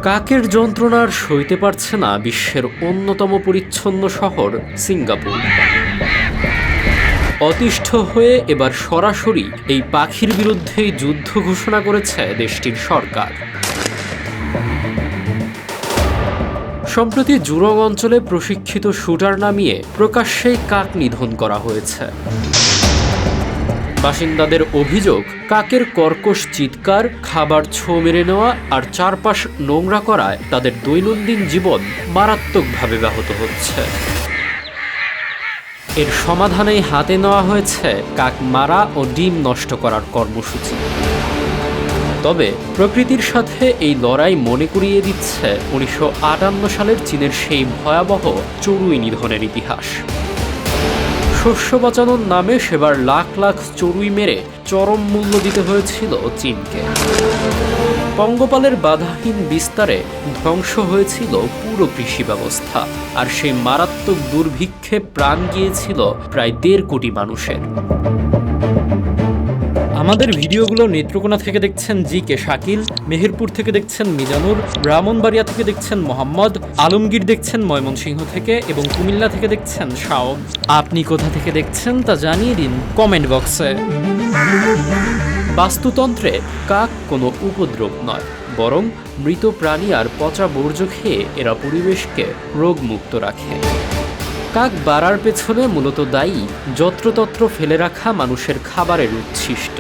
কাকের যন্ত্রণার সইতে পারছে না বিশ্বের অন্যতম পরিচ্ছন্ন শহর সিঙ্গাপুর। অতিষ্ঠ হয়ে এবার সরাসরি এই পাখির বিরুদ্ধেই যুদ্ধ ঘোষণা করেছে দেশটির সরকার। সম্প্রতি জুরং অঞ্চলে প্রশিক্ষিত শুটার নামিয়ে প্রকাশ্যেই কাক নিধন করা হয়েছে। বাসিন্দাদের অভিযোগ, কাকের কর্কশ চিৎকার, খাবার ছো মেরে নেওয়া আর চারপাশ নোংরা করায় তাদের দৈনন্দিন জীবন মারাত্মকভাবে ব্যাহত হচ্ছে। এর সমাধানেই হাতে নেওয়া হয়েছে কাক মারা ও ডিম নষ্ট করার কর্মসূচি। তবে প্রকৃতির সাথে এই লড়াই মনে করিয়ে দিচ্ছে 1958 সালের চীনের সেই ভয়াবহ চড়ুই নিধনের ইতিহাস। শস্য বাঁচানোর নামে সেবার লাখ লাখ চড়ুই মেরে চরম মূল্য দিতে হয়েছিল চীনকে। পঙ্গপালের বাধাহীন বিস্তারে ধ্বংস হয়েছিল পুরো কৃষি ব্যবস্থা, আর সেই মারাত্মক দুর্ভিক্ষে প্রাণ গিয়েছিল প্রায় 1.5 কোটি মানুষের। আমাদের ভিডিওগুলো নেত্রকোনা থেকে দেখছেন জি.কে. শাকিল, মেহেরপুর থেকে দেখছেন মিজানুর, ব্রাহ্মণবাড়িয়া থেকে দেখছেন মোহাম্মদ, আলমগীর দেখছেন ময়মনসিংহ থেকে এবং কুমিল্লা থেকে দেখছেন শাওন। আপনি কোথা থেকে দেখছেন তা জানিয়ে দিন কমেন্ট বক্সে। বাস্তুতন্ত্রে কাক কোনো উপদ্রব নয়, বরং মৃত প্রাণী আর পচা বর্জ্য খেয়ে এরা পরিবেশকে রোগমুক্ত রাখে। কাক বাড়ার পেছনে মূলত দায়ী যত্রতত্র ফেলে রাখা মানুষের খাবারের উচ্ছিষ্ট।